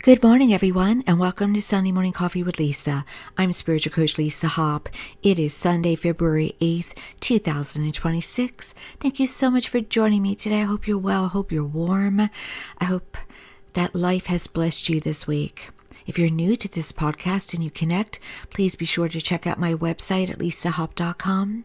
Good morning, everyone, and welcome to Sunday Morning Coffee with Lisa. I'm Spiritual Coach Lisa Hopp. It is Sunday, February 8th, 2026. Thank you so much for joining me today. I hope you're well. I hope you're warm. I hope that life has blessed you this week. If you're new to this podcast and you connect, please be sure to check out my website at lisahopp.com.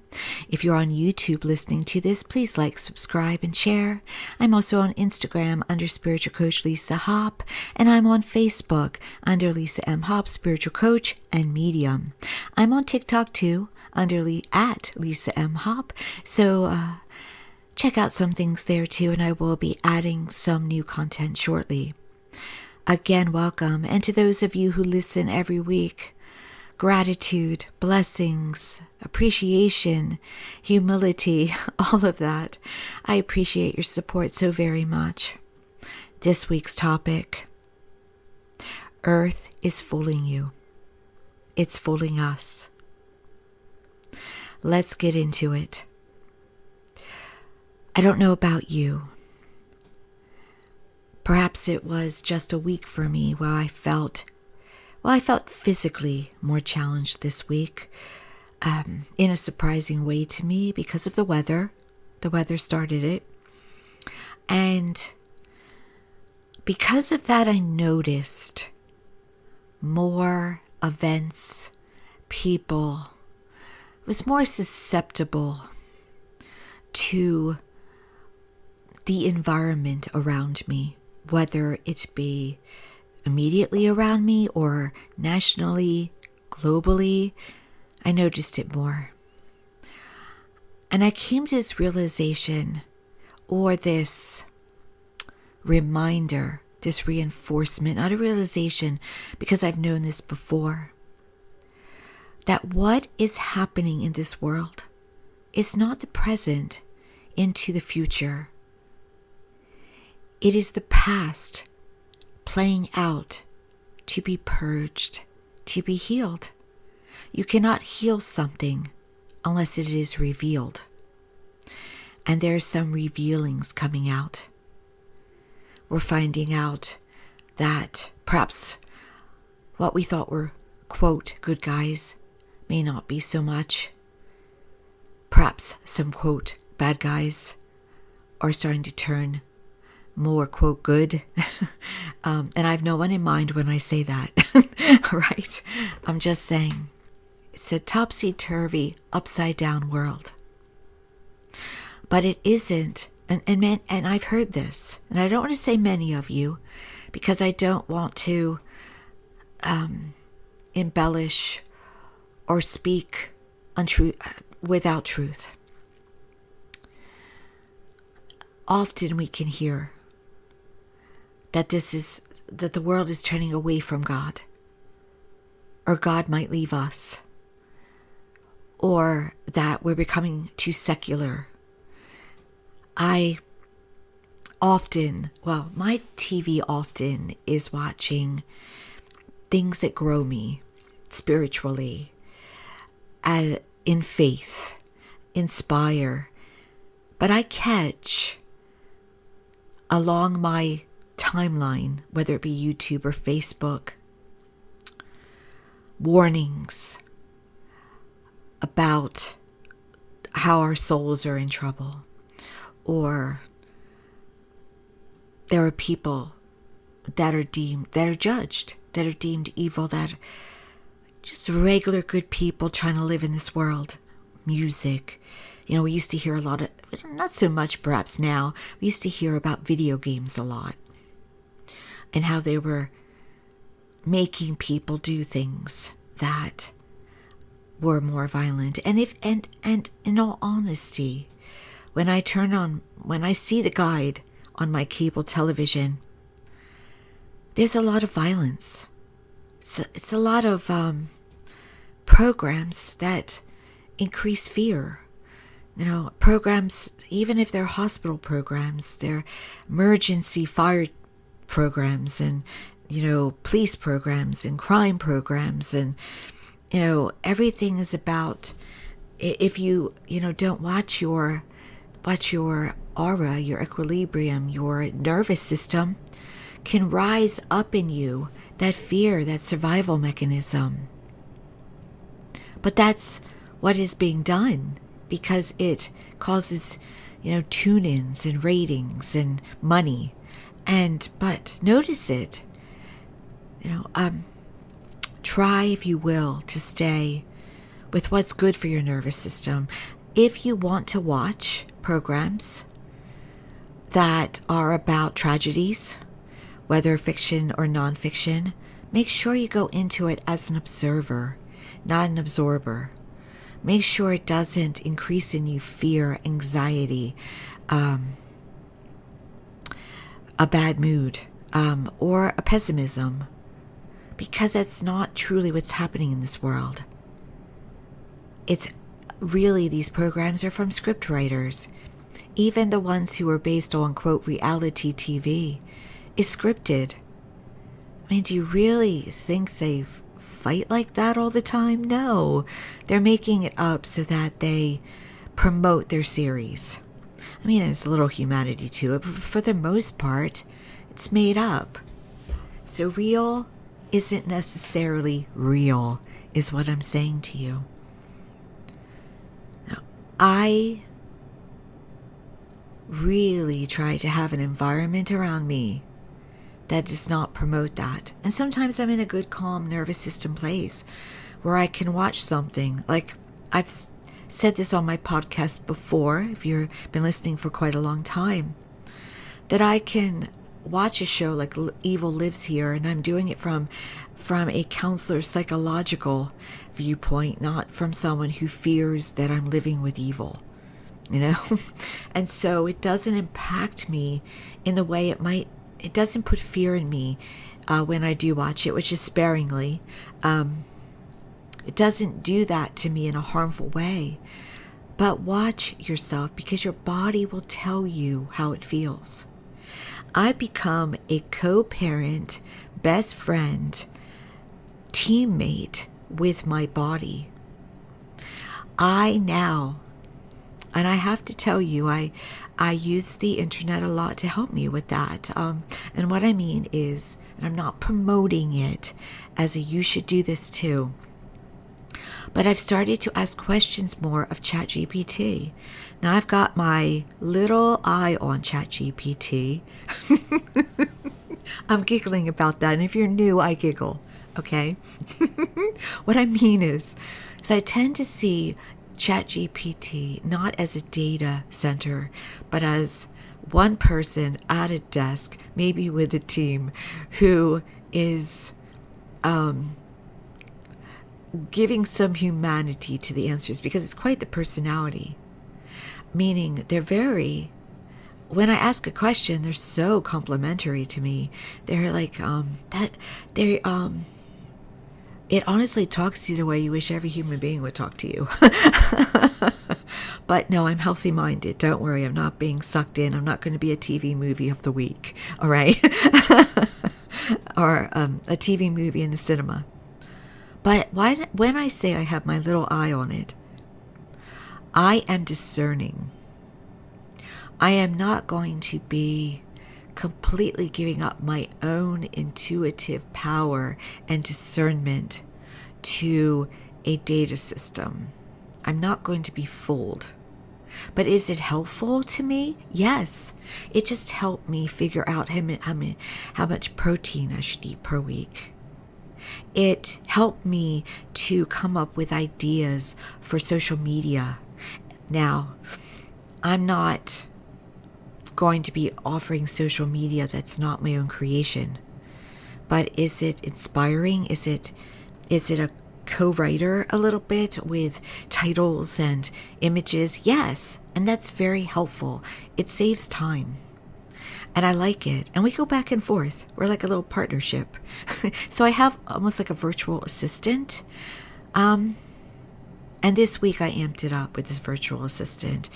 If you're on YouTube listening to this, please like, subscribe, and share. I'm also on Instagram under Spiritual Coach Lisa Hopp, and I'm on Facebook under Lisa M. Hopp, Spiritual Coach, and Medium. I'm on TikTok too under at Lisa M. Hopp, so check out some things there too, and I will be adding some new content shortly. Again, welcome. And to those of you who listen every week, gratitude, blessings, appreciation, humility, all of that. I appreciate your support so very much. This week's topic: Earth is fooling you. It's fooling us. Let's get into it. I don't know about you. Perhaps it was just a week for me where I felt physically more challenged this week, in a surprising way to me because of the weather. The weather started it. And because of that, I noticed more events, people, was more susceptible to the environment around me, whether it be immediately around me or nationally, globally. I noticed it more. And I came to this realization, or this reminder, this reinforcement, not a realization because I've known this before, that what is happening in this world is not the present into the future. It is the past playing out to be purged, to be healed. You cannot heal something unless it is revealed. And there are some revealings coming out. We're finding out that perhaps what we thought were, quote, good guys may not be so much. Perhaps some, quote, bad guys are starting to turn more, quote, good. And I have no one in mind when I say that, right? I'm just saying it's a topsy-turvy, upside-down world. But it isn't, and I've heard this, and I don't want to say many of you, because I don't want to embellish or speak without truth. Often we can hear that the world is turning away from God, or God might leave us, or that we're becoming too secular. My TV often is watching things that grow me spiritually, in faith, inspire. But I catch along my timeline, whether it be YouTube or Facebook, warnings about how our souls are in trouble, or there are people that are judged, that are deemed evil, that are just regular good people trying to live in this world. Music. We used to hear a lot of, not so much perhaps now, we used to hear about video games a lot and how they were making people do things that were more violent. And in all honesty, when I see the guide on my cable television, there's a lot of violence. It's a lot of programs that increase fear. Programs, even if they're hospital programs, they're emergency fire programs, and, police programs and crime programs. And, everything is about, if you don't watch your aura, your equilibrium, your nervous system can rise up in you, that fear, that survival mechanism. But that's what is being done because it causes, tune-ins and ratings and money. But notice it. Try, if you will, to stay with what's good for your nervous system. If you want to watch programs that are about tragedies, whether fiction or nonfiction, make sure you go into it as an observer, not an absorber. Make sure it doesn't increase in you fear, anxiety, a bad mood, or a pessimism, because that's not truly what's happening in this world. It's really, these programs are from script writers. Even the ones who are based on, quote, reality TV is scripted. I mean, do you really think they fight like that all the time? No. They're making it up so that they promote their series. I mean, there's a little humanity to it, but for the most part, it's made up. So real isn't necessarily real, is what I'm saying to you. Now, I really try to have an environment around me that does not promote that. And sometimes I'm in a good, calm, nervous system place where I can watch something. Like, I've said this on my podcast before, if you've been listening for quite a long time, that I can watch a show like Evil Lives Here, and I'm doing it from a counselor's psychological viewpoint, not from someone who fears that I'm living with evil, And so it doesn't impact me in the way it might. It doesn't put fear in me when I do watch it, which is sparingly. It doesn't do that to me in a harmful way. But watch yourself, because your body will tell you how it feels. I become a co-parent, best friend, teammate with my body. And I have to tell you, I use the internet a lot to help me with that. And what I mean is, and I'm not promoting it as a you should do this too, but I've started to ask questions more of ChatGPT. Now I've got my little eye on ChatGPT. I'm giggling about that. And if you're new, I giggle. Okay? What I mean is I tend to see ChatGPT not as a data center, but as one person at a desk, maybe with a team, who is giving some humanity to the answers, because it's quite the personality. Meaning when I ask a question, they're so complimentary to me. They're like, it honestly talks to you the way you wish every human being would talk to you. But no, I'm healthy-minded. Don't worry, I'm not being sucked in. I'm not going to be a TV movie of the week, all right? Or a TV movie in the cinema. But when I say I have my little eye on it, I am discerning. I am not going to be completely giving up my own intuitive power and discernment to a data system. I'm not going to be fooled. But is it helpful to me? Yes. It just helped me figure out how much protein I should eat per week. It helped me to come up with ideas for social media. Now, I'm not going to be offering social media that's not my own creation. But is it inspiring? Is it a co-writer a little bit with titles and images? Yes, and that's very helpful. It saves time. And I like it. And we go back and forth. We're like a little partnership. So I have almost like a virtual assistant. And this week I amped it up with this virtual assistant.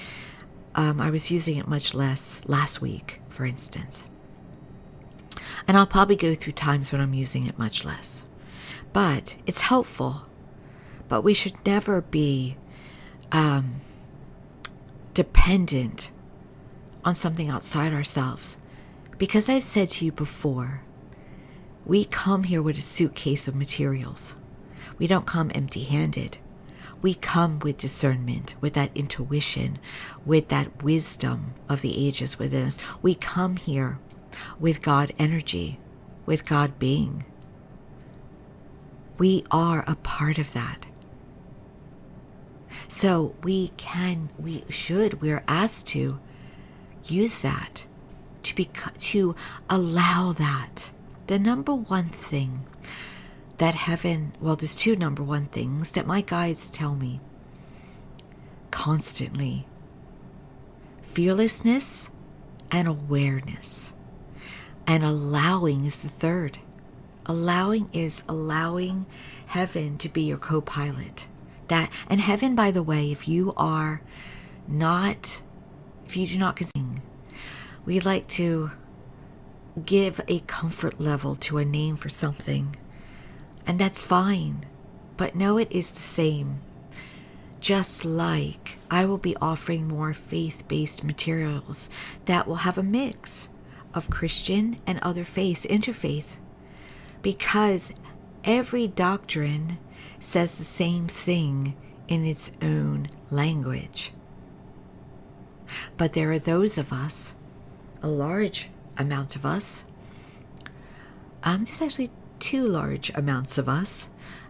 I was using it much less last week, for instance. And I'll probably go through times when I'm using it much less. But it's helpful. But we should never be dependent on something outside ourselves. Because I've said to you before, we come here with a suitcase of materials. We don't come empty-handed. We come with discernment, with that intuition, with that wisdom of the ages within us. We come here with God energy, with God being. We are a part of that. So we're asked to use that, to allow that. The number one thing that heaven, well, there's two number one things that my guides tell me constantly: fearlessness and awareness. And allowing is the third. Allowing is allowing heaven to be your co-pilot. And heaven, by the way, if you do not consider, we like to give a comfort level to a name for something. And that's fine, but know it is the same. Just like I will be offering more faith-based materials that will have a mix of Christian and other faiths, interfaith, because every doctrine says the same thing in its own language. But there are those of us, a large amount of us, there's actually two large amounts of us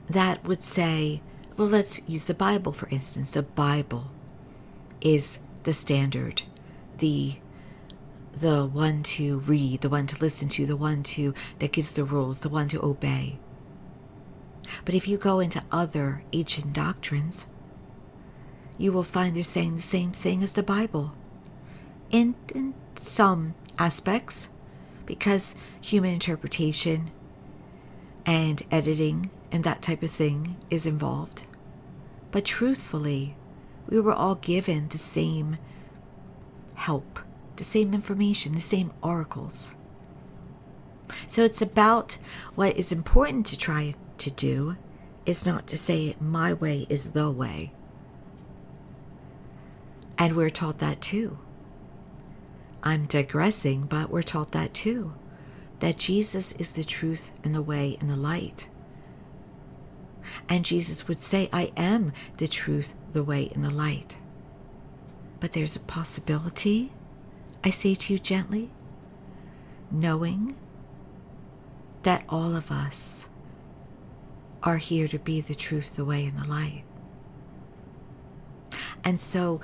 that would say, well, let's use the Bible, for instance. The Bible is the standard, the one to read, the one to listen to, the one that gives the rules, the one to obey. But if you go into other ancient doctrines, you will find they're saying the same thing as the Bible in some aspects, because human interpretation and editing and that type of thing is involved. But truthfully, we were all given the same help, the same information, the same oracles. So it's about what is important to try to do is not to say my way is the way. And we're taught that too. I'm digressing, but we're taught that too. That Jesus is the truth and the way and the light. And Jesus would say, I am the truth, the way, and the light. But there's a possibility, I say to you gently, knowing that all of us are here to be the truth, the way, and the light. And so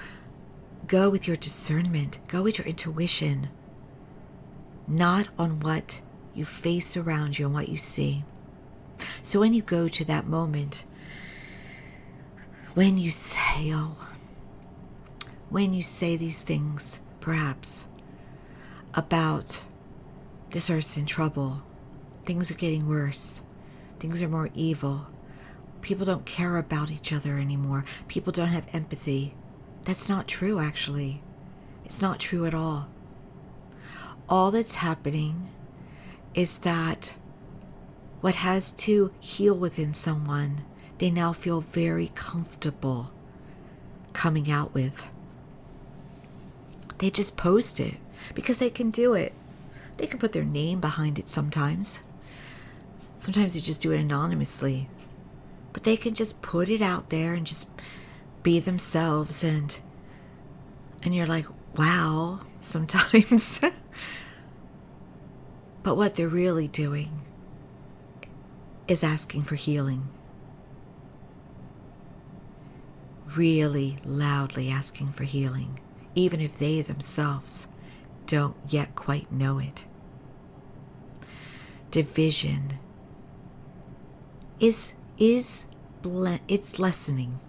go with your discernment, go with your intuition, not on what you face around you and what you see. So when you go to that moment, when you say these things, perhaps, about this earth's in trouble, things are getting worse, things are more evil, people don't care about each other anymore, people don't have empathy. That's not true, actually. It's not true at all. All that's happening is that what has to heal within someone, they now feel very comfortable coming out with. They just post it because they can do it. They can put their name behind it sometimes. Sometimes they just do it anonymously. But they can just put it out there and just be themselves, and you're like, wow, sometimes. But what they're really doing is asking for healing. Really loudly asking for healing, even if they themselves don't yet quite know it. Division it's lessening.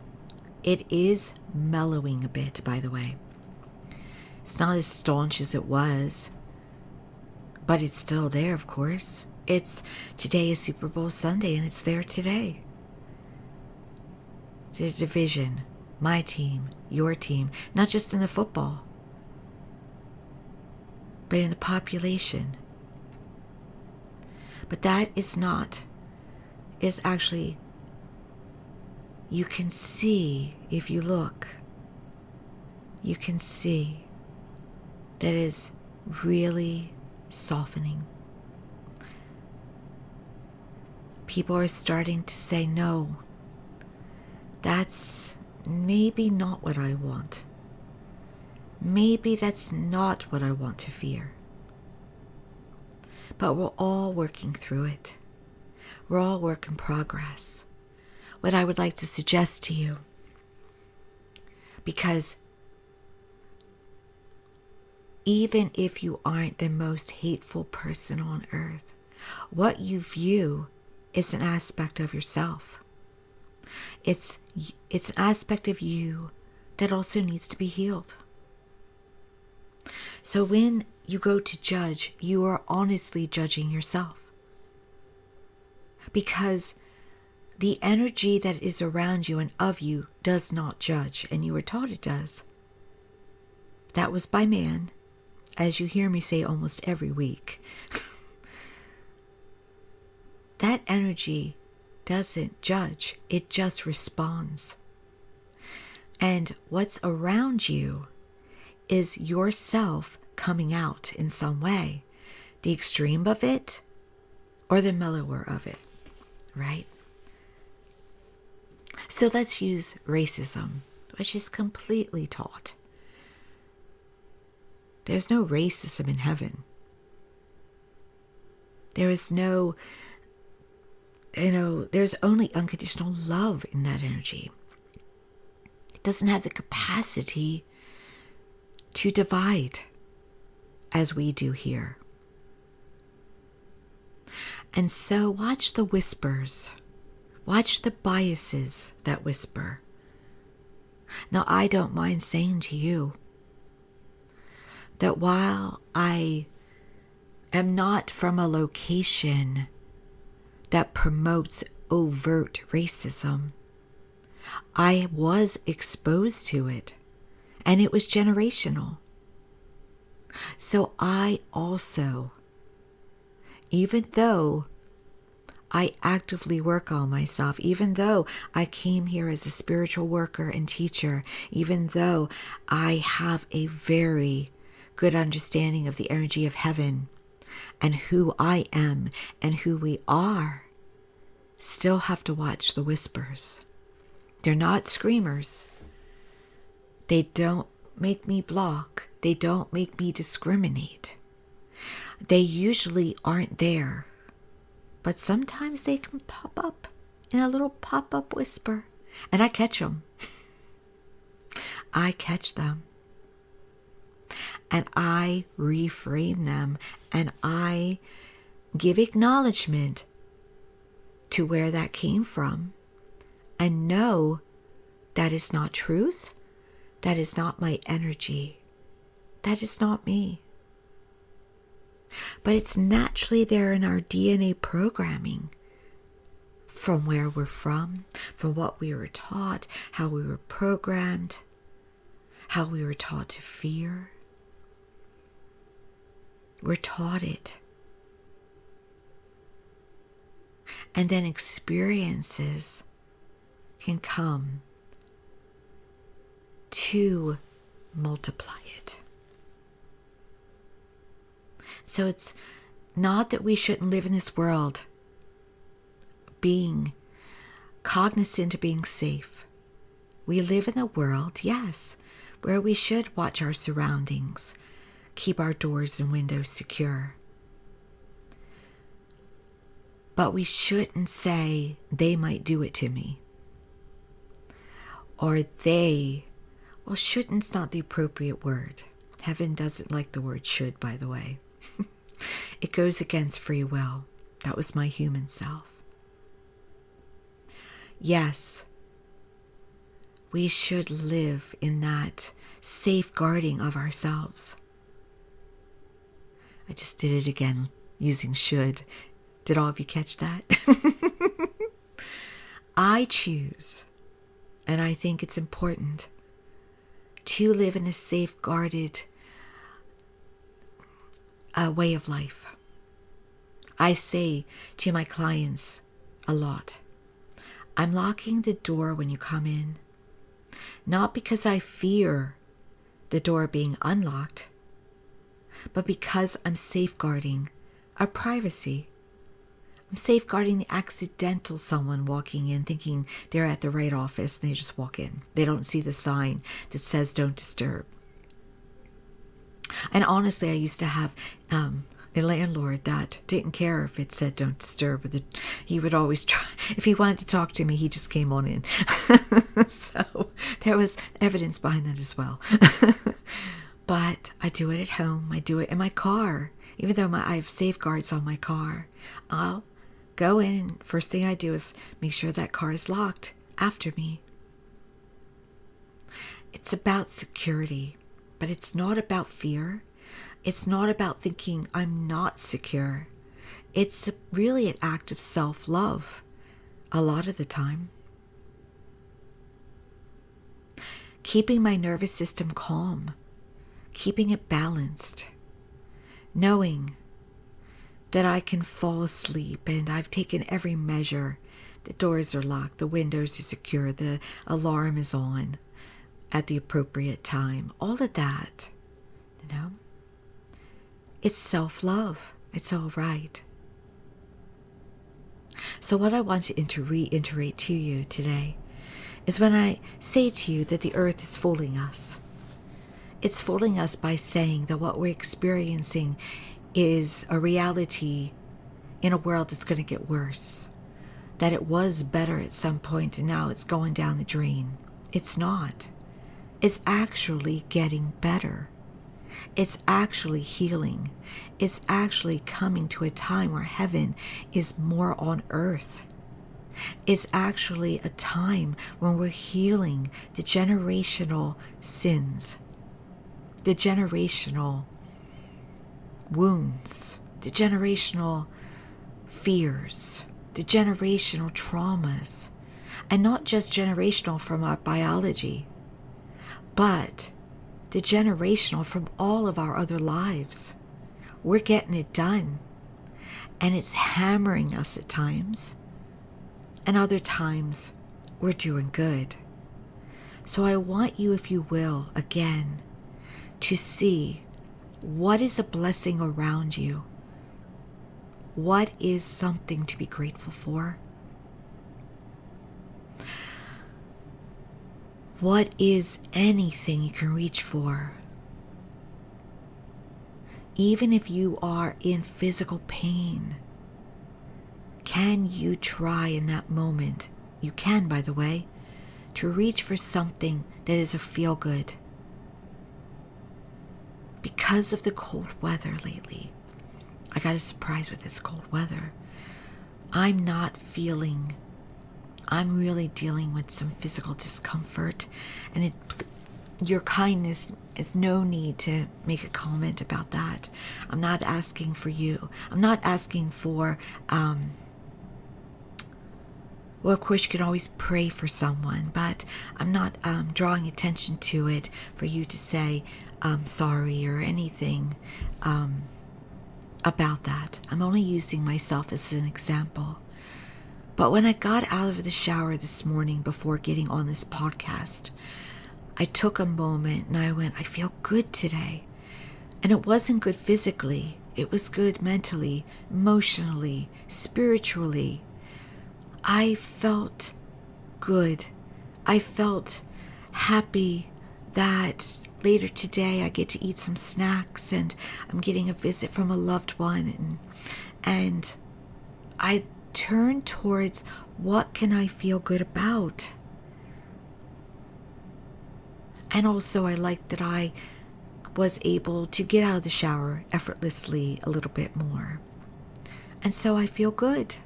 It is mellowing a bit, by the way. It's not as staunch as it was, but it's still there, of course. Today is Super Bowl Sunday, and it's there today. The division, my team, your team, not just in the football, but in the population. But that is actually, you can see, if you look, you can see that is really softening. People are starting to say, no, that's maybe not what I want. Maybe that's not what I want to fear. But we're all working through it. We're all work in progress. What I would like to suggest to you, because even if you aren't the most hateful person on earth, what you view is an aspect of yourself. It's an aspect of you that also needs to be healed. So when you go to judge, you are honestly judging yourself. Because the energy that is around you and of you does not judge, and you were taught it does. That was by man, as you hear me say almost every week. That energy doesn't judge, it just responds. And what's around you is yourself coming out in some way, the extreme of it or the mellower of it, right? So let's use racism, which is completely taught. There's no racism in heaven. There is no, there's only unconditional love in that energy. It doesn't have the capacity to divide as we do here. And so watch the whispers. Watch the biases that whisper. Now, I don't mind saying to you that while I am not from a location that promotes overt racism, I was exposed to it, and it was generational. So I also, even though I actively work on myself, even though I came here as a spiritual worker and teacher, even though I have a very good understanding of the energy of heaven and who I am and who we are, still have to watch the whispers. They're not screamers. They don't make me block. They don't make me discriminate. They usually aren't there. But sometimes they can pop up in a little pop-up whisper. And I catch them. I catch them. And I reframe them. And I give acknowledgement to where that came from. And know that is not truth. That is not my energy. That is not me. But it's naturally there in our DNA programming, from where we're from what we were taught, how we were programmed, how we were taught to fear. We're taught it. And then experiences can come to multiply it. So it's not that we shouldn't live in this world being cognizant of being safe. We live in a world, yes, where we should watch our surroundings, keep our doors and windows secure. But we shouldn't say, they might do it to me. Or shouldn't's not the appropriate word. Heaven doesn't like the word should, by the way. It goes against free will. That was my human self. Yes, we should live in that safeguarding of ourselves. I just did it again using should. Did all of you catch that? I choose, and I think it's important, to live in a safeguarded way of life. I say to my clients a lot, I'm locking the door when you come in, not because I fear the door being unlocked, but because I'm safeguarding our privacy. I'm safeguarding the accidental someone walking in thinking they're at the right office and they just walk in. They don't see the sign that says don't disturb. And honestly, I used to have a landlord that didn't care if it said don't disturb. He would always try, if he wanted to talk to me, he just came on in. So there was evidence behind that as well. But I do it at home. I do it in my car. Even though I have safeguards on my car, I'll go in and first thing I do is make sure that car is locked after me. It's about security, but it's not about fear. It's not about thinking I'm not secure. It's really an act of self-love a lot of the time. Keeping my nervous system calm, keeping it balanced, knowing that I can fall asleep and I've taken every measure. The doors are locked, the windows are secure, the alarm is on at the appropriate time. All of that, it's self-love. It's all right. So what I want to reiterate to you today is when I say to you that the earth is fooling us. It's fooling us by saying that what we're experiencing is a reality in a world that's going to get worse. That it was better at some point and now it's going down the drain. It's not. It's actually getting better. It's actually healing. It's actually coming to a time where heaven is more on earth. It's actually a time when we're healing the generational sins, the generational wounds, the generational fears, the generational traumas, and not just generational from our biology, but the generational from all of our other lives. We're getting it done, and it's hammering us at times, and other times we're doing good. So I want you, if you will, again, to see what is a blessing around you. What is something to be grateful for? What is anything you can reach for? Even if you are in physical pain, can you try in that moment, you can, by the way, to reach for something that is a feel-good? Because of the cold weather lately, I got a surprise with this cold weather. I'm really dealing with some physical discomfort, and your kindness is no need to make a comment about that. I'm not asking for you. I'm not asking for, well, of course you can always pray for someone, but I'm not drawing attention to it for you to say sorry or anything about that. I'm only using myself as an example. But when I got out of the shower this morning before getting on this podcast, I took a moment and I went, I feel good today. And it wasn't good physically. It was good mentally, emotionally, spiritually. I felt good. I felt happy that later today I get to eat some snacks and I'm getting a visit from a loved one. And I turn towards what can I feel good about. And also I like that I was able to get out of the shower effortlessly a little bit more. And so I feel good.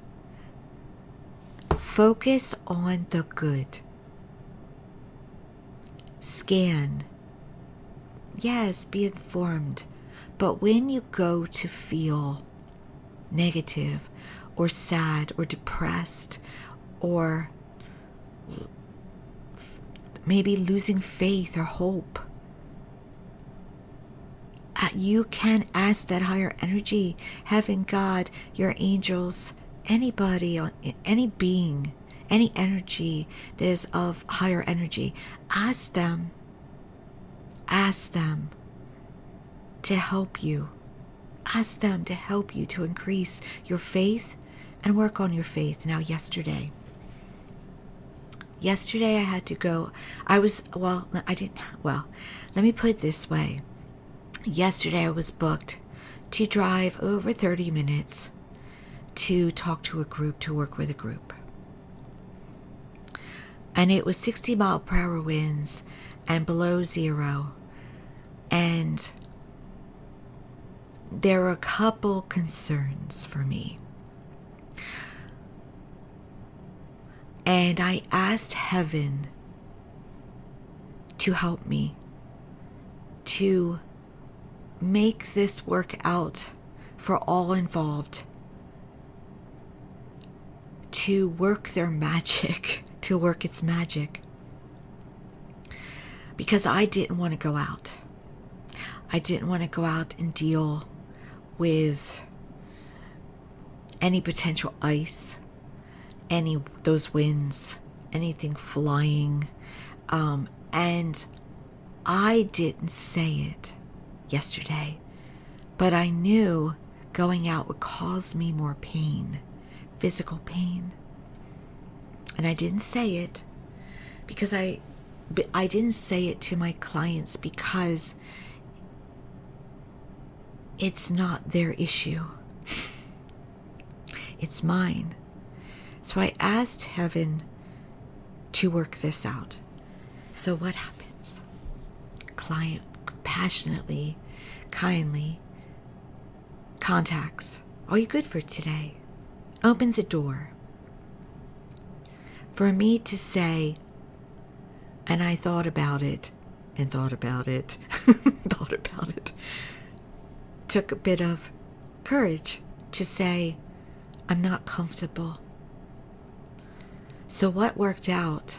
Focus on the good. Scan. Yes, be informed. But when you go to feel negative or sad or depressed or maybe losing faith or hope, you can ask that higher energy, heaven, God, your angels, anybody, any being, any energy that is of higher energy, ask them to help you. Ask them to help you to increase your faith and work on your faith. Now, yesterday I had to go. Let me put it this way. Yesterday I was booked to drive over 30 minutes to talk to a group, to work with a group. And it was 60-mile-per-hour winds and below zero. And there were a couple concerns for me. And I asked heaven to help me to make this work out for all involved, to work their magic, to work its magic. Because I didn't want to go out. I didn't want to go out and deal with any potential ice, those winds, anything flying. And I didn't say it yesterday, but I knew going out would cause me more pain, physical pain. And I didn't say it because I didn't say it to my clients because it's not their issue. It's mine. So I asked heaven to work this out. So what happens? Client passionately, kindly contacts. Are you good for today? Opens a door. For me to say, and I thought about it, thought about it. Took a bit of courage to say, I'm not comfortable. So what worked out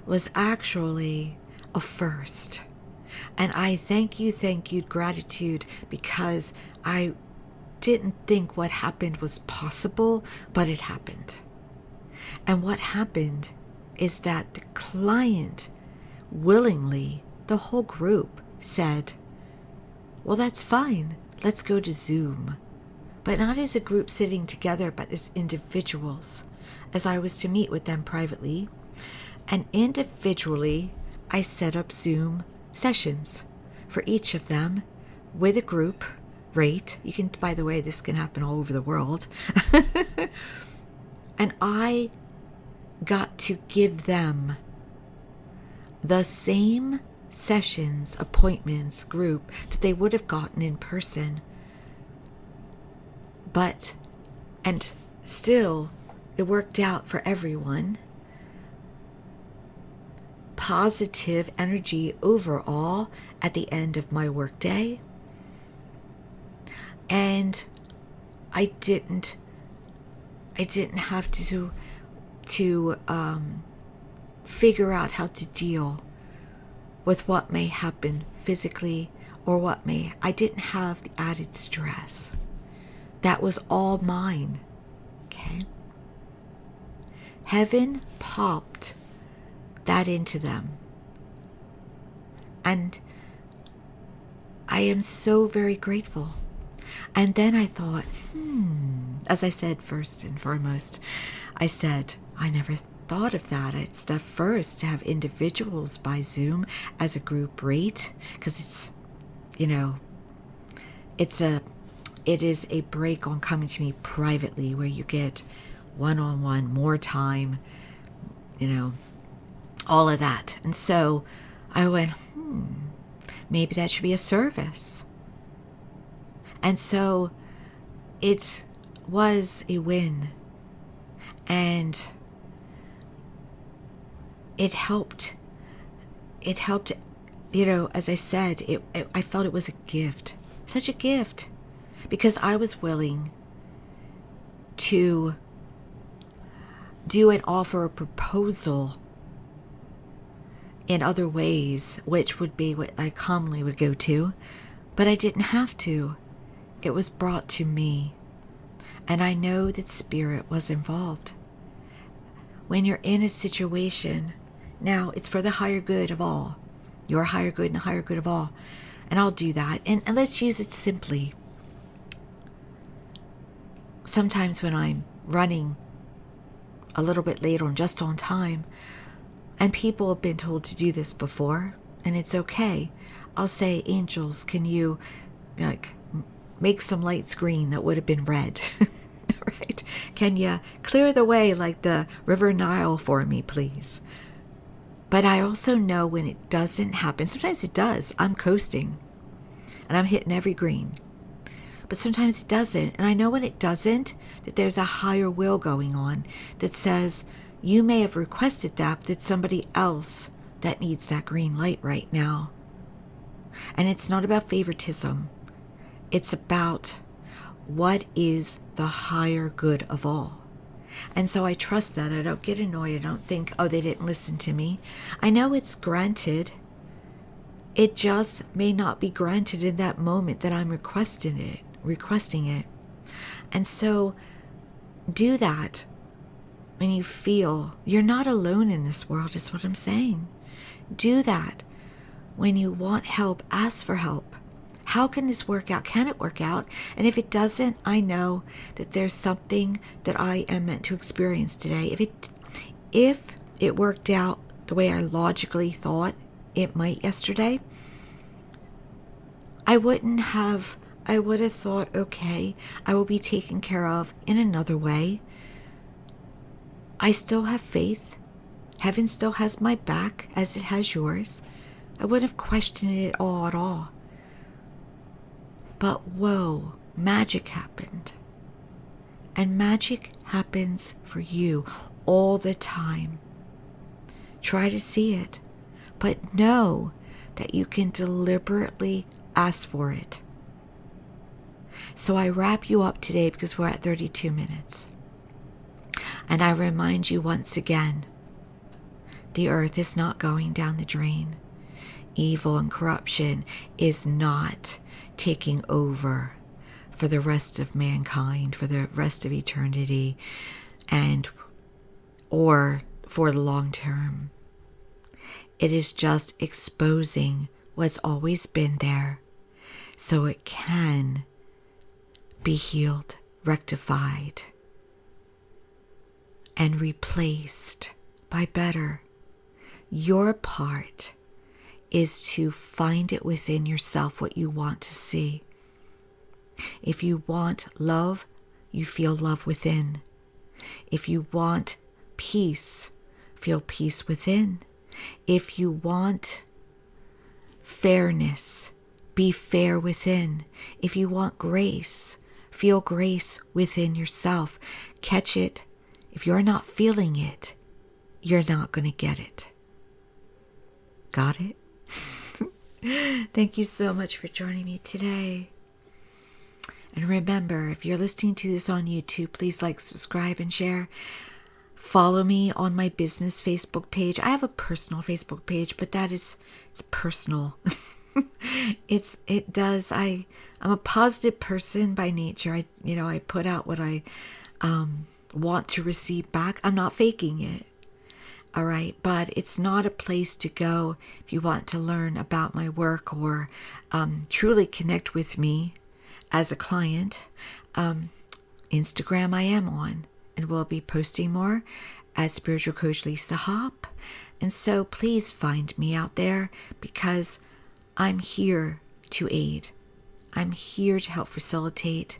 was actually a first. And I thank you, gratitude, because I didn't think what happened was possible, but it happened. And what happened is that the client willingly, the whole group, said, well, that's fine. Let's go to Zoom. But not as a group sitting together, but as individuals, as I was to meet with them privately. And individually, I set up Zoom sessions for each of them with a group rate. You can, by the way, this can happen all over the world. And I got to give them the same sessions, appointments, group that they would have gotten in person. And still, it worked out for everyone. Positive energy overall at the end of my workday. And I didn't have to figure out how to deal with what may happen physically or I didn't have the added stress. That was all mine. Okay? Heaven popped that into them. And I am so very grateful. And then I thought, as I said first and foremost, I said, I never thought of that. It's the first to have individuals by Zoom as a group rate, because it's, it is a break on coming to me privately where you get one-on-one, more time, all of that. And so I went, maybe that should be a service. And so it was a win. And it helped. It helped, as I said, I felt it was a gift. Such a gift. Because I was willing to do and offer a proposal in other ways, which would be what I commonly would go to, but I didn't have to. It was brought to me, and I know that spirit was involved. When you're in a situation, now it's for the higher good of all, your higher good and the higher good of all, And I'll do that. And let's use it simply. Sometimes when I'm running a little bit late or just on time, and people have been told to do this before, and it's okay, I'll say, angels, can you make some lights green that would have been red? Right? Can you clear the way like the River Nile for me, please? But I also know when it doesn't happen. Sometimes it does. I'm coasting and I'm hitting every green. But sometimes it doesn't. And I know when it doesn't, that there's a higher will going on that says, you may have requested that, but it's somebody else that needs that green light right now. And it's not about favoritism. It's about what is the higher good of all. And so I trust that. I don't get annoyed. I don't think, oh, they didn't listen to me. I know it's granted. It just may not be granted in that moment that I'm requesting it. And so do that when you feel you're not alone in this world, is what I'm saying. Do that when you want help. Ask for help. How can this work out? Can it work out? And if it doesn't, I know that there's something that I am meant to experience today. If it worked out the way I logically thought it might yesterday, I would have thought, okay, I will be taken care of in another way. I still have faith. Heaven still has my back as it has yours. I wouldn't have questioned it all at all. But whoa, magic happened. And magic happens for you all the time. Try to see it, but know that you can deliberately ask for it. So I wrap you up today because we're at 32 minutes. And I remind you once again, the earth is not going down the drain. Evil and corruption is not taking over for the rest of mankind, for the rest of eternity, or for the long term. It is just exposing what's always been there so it can be healed, rectified, and replaced by better. Your part is to find it within yourself what you want to see. If you want love, you feel love within. If you want peace, feel peace within. If you want fairness, be fair within. If you want grace, feel grace within yourself. Catch it. If you're not feeling it, you're not going to get it. Got it? Thank you so much for joining me today. And remember, if you're listening to this on YouTube, please like, subscribe, and share. Follow me on my business Facebook page. I have a personal Facebook page, but it's personal. I'm a positive person by nature. I put out what I want to receive back. I'm not faking it. All right, but it's not a place to go if you want to learn about my work or truly connect with me as a client. Instagram I am on, and we'll be posting more as Spiritual Coach Lisa Hop. And so please find me out there because I'm here to aid. I'm here to help facilitate.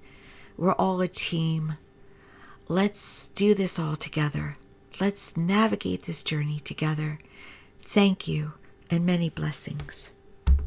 We're all a team. Let's do this all together. Let's navigate this journey together. Thank you and many blessings.